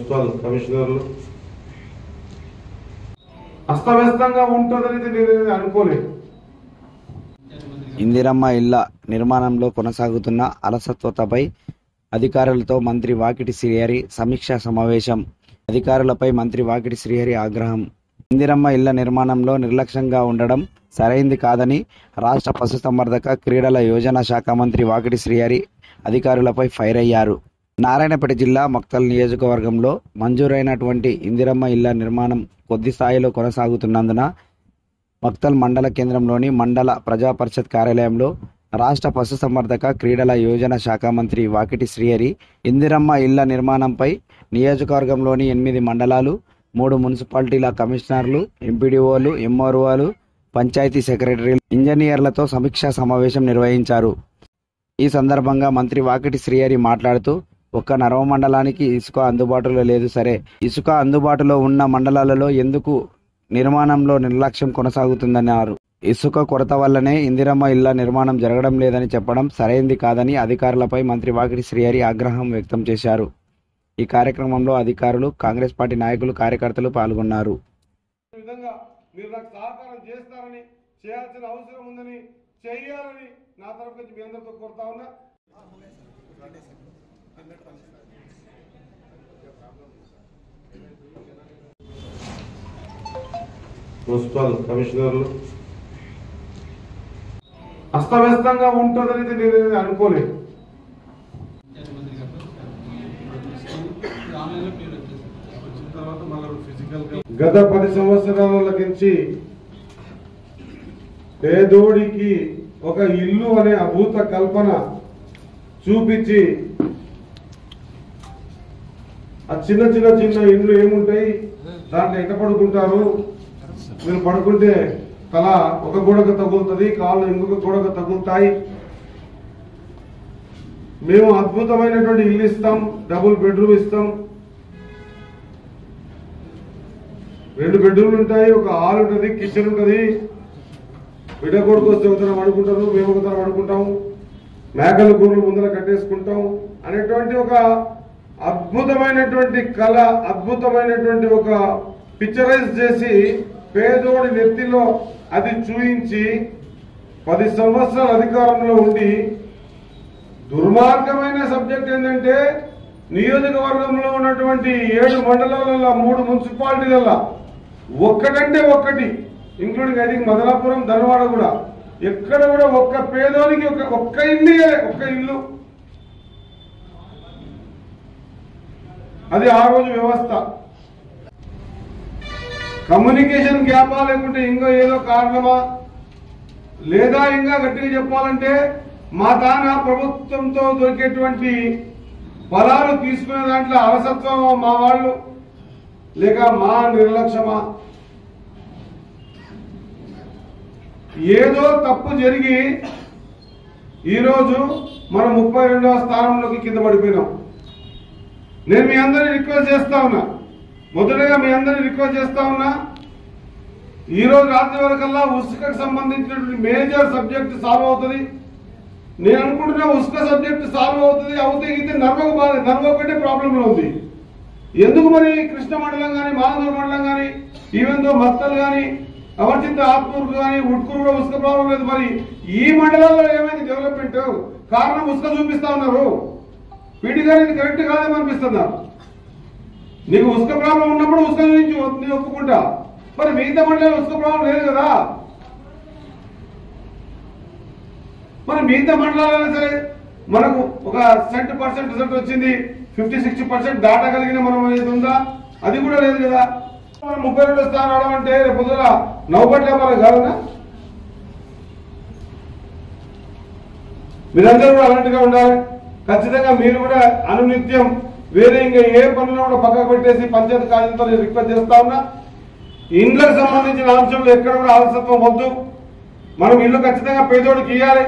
Municipal కమిషనర్లు అస్తవ్యస్తంగా ఉంటుందని నేను అనుకోలేదు. ఇందిరమ్మ ఇళ్ల నిర్మాణంలో కొనసాగుతున్న అలసత్వతపై అధికారులతో మంత్రి వాకిటి శ్రీహరి సమీక్షా సమావేశం. అధికారులపై మంత్రి వాకిటి శ్రీహరి ఆగ్రహం. ఇందిరమ్మ ఇళ్ల నిర్మాణంలో నిర్లక్ష్యంగా ఉండడం సరైంది కాదని రాష్ట్ర పశుసంవర్ధక క్రీడల యోజన శాఖ మంత్రి వాకిటి శ్రీహరి అధికారులపై ఫైర్ అయ్యారు. నారాయణపేట జిల్లా మక్తల్ నియోజకవర్గంలో మంజూరైనటువంటి ఇందిరమ్మ ఇళ్ల నిర్మాణం కొద్ది స్థాయిలో కొనసాగుతున్నందున మక్తల్ మండల కేంద్రంలోని మండల ప్రజా పరిషత్ కార్యాలయంలో రాష్ట్ర పశుసంవర్ధక క్రీడల యోజన శాఖ మంత్రి వాకిటి శ్రీహరి ఇందిరమ్మ ఇళ్ల నిర్మాణంపై నియోజకవర్గంలోని 8 మండలాలు, 3 మున్సిపాలిటీల కమిషనర్లు, ఎంపీడీఓలు, ఎంఆర్ఓలు, పంచాయతీ సెక్రటరీలు, ఇంజనీర్లతో సమీక్షా సమావేశం నిర్వహించారు. ఈ సందర్భంగా మంత్రి వాకిటి శ్రీహరి మాట్లాడుతూ, ఒక్క నరవ మండలానికి ఇసుక అందుబాటులో లేదు. సరే, ఇసుక అందుబాటులో ఉన్న మండలాలలో ఎందుకు నిర్మాణంలో నిర్లక్ష్యం కొనసాగుతుందన్నారు. ఇసుక కొరత వల్లనే ఇందిరమ్మ ఇళ్ల నిర్మాణం జరగడం లేదని చెప్పడం సరైంది కాదని అధికారులపై మంత్రి వాకిటి శ్రీహరి ఆగ్రహం వ్యక్తం చేశారు. ఈ కార్యక్రమంలో అధికారులు, కాంగ్రెస్ పార్టీ నాయకులు, కార్యకర్తలు పాల్గొన్నారు. మున్సిపల్ కమిషనర్లు అస్తవ్యస్తంగా ఉంటుందని నేను అనుకోలేదు. గత 10 సంవత్సరాల నుంచి పేదోడికి ఒక ఇల్లు అనే అభూత కల్పన చూపించి ఆ చిన్న చిన్న చిన్న ఇండ్లు ఏముంటాయి, దాంట్లో ఎట్ట పడుకుంటారు, మీరు పడుకుంటే తల ఒక గోడకు తగులుతుంది, కాళ్ళు ఇంకొక గోడకు తగులుతాయి, మేము అద్భుతమైనటువంటి ఇల్లు ఇస్తాం, డబుల్ బెడ్రూమ్ ఇస్తాం, 2 బెడ్రూమ్లు ఉంటాయి, ఒక హాల్ ఉంటుంది, కిచెన్ ఉంటుంది, బిడ్డ కొడుకు వస్తే ఒకతరం పడుకుంటారు, మేము ఒకతరం పడుకుంటాం, మేకల గూర్లు ముందర కట్టేసుకుంటాం అనేటువంటి ఒక అద్భుతమైనటువంటి కళ, అద్భుతమైనటువంటి ఒక పిక్చరైజ్ చేసి పేదోడి నెత్తిలో అది చూయించి 10 సంవత్సరాల అధికారంలో ఉండి దుర్మార్గమైన సబ్జెక్ట్ ఏంటంటే నియోజకవర్గంలో ఉన్నటువంటి 7 మండలాలలో 3 మున్సిపాలిటీలలో ఒక్కటంటే ఒక్కటి, including I think Madanapuram, Dharwad కూడా ఎక్కడ కూడా ఒక్క పేదోనికి ఒక్క ఇల్లు. అది ఆ రోజు వ్యవస్థ. కమ్యూనికేషన్ గ్యాపా లేకుంటే ఇంకా ఏదో కారణమా, లేదా ఇంకా గట్టిగా చెప్పాలంటే మా తాన ప్రభుత్వంతో దొరికేటువంటి ఫలాలు తీసుకునే దాంట్లో అలసత్వమా మా వాళ్ళు, లేక మా నిర్లక్ష్యమా, ఏదో తప్పు జరిగి ఈరోజు మనం 32వ స్థానంలోకి కింద పడిపోయినాం. నేను మీ అందరినీ రిక్వెస్ట్ చేస్తా ఉన్నా, మొదటగా మీ అందరినీ రిక్వెస్ట్ చేస్తా ఉన్నా, ఈ రోజు రాత్రి వరకల్లా ఉసుకకు సంబంధించినటువంటి మేజర్ సబ్జెక్ట్ సాల్వ్ అవుతుంది. నేను అనుకుంటున్నా ఉసుక సబ్జెక్ట్ సాల్వ్ అవుతుంది, అవుతే నర్వకు బాధ, నర్వ ఒకటే ప్రాబ్లంలో ఉంది. ఎందుకు మరి కృష్ణ మండలం కానీ, మానదూర్ మండలం కానీ, ఈవెన్ తో మత్తల్ కానీ, అమర్చింత ఆత్మూరు కానీ, ఉట్కూరు కూడా ఉసుక ప్రాబ్లం లేదు. మరి ఈ మండలాల్లో ఏమైంది డెవలప్మెంట్? కారణం ఉసుక చూపిస్తా ఉన్నారు. పీటీ గారు ఇది కరెక్ట్ కాదేమనిపిస్తుందా? నీకు ఉసుక ప్రాబ్లం ఉన్నప్పుడు ఉసుక నుంచి నేను ఒప్పుకుంటా, మరి మిగతా మండలాలు ఉసుక ప్రాబ్లం లేదు కదా. మరి మిగతా మండలాలైనా సరే మనకు ఒక 70% రిజల్ట్ వచ్చింది, 50-60% దాటగలిగిన మనం ఏది ఉందా? అది కూడా లేదు కదా. మనం 32 స్థానం రావడం రేపు పొద్దున నవ్వుబట్లే మనకు కాదన్నా. మీరందరూ కూడా అలాంటిగా ఉండాలి. ఖచ్చితంగా మీరు కూడా అనునిత్యం వేరే ఇంకా ఏ పనులు కూడా పక్కకు పెట్టేసి పంచాయతీ కార్యాలయంతో నేను రిక్వెస్ట్ చేస్తా ఉన్నా, ఇండ్లకు సంబంధించిన అంశంలో ఎక్కడ కూడా ఆలస్యత్వం వద్దు. మనం ఇల్లు ఖచ్చితంగా పేదోడికి ఇవ్వాలి.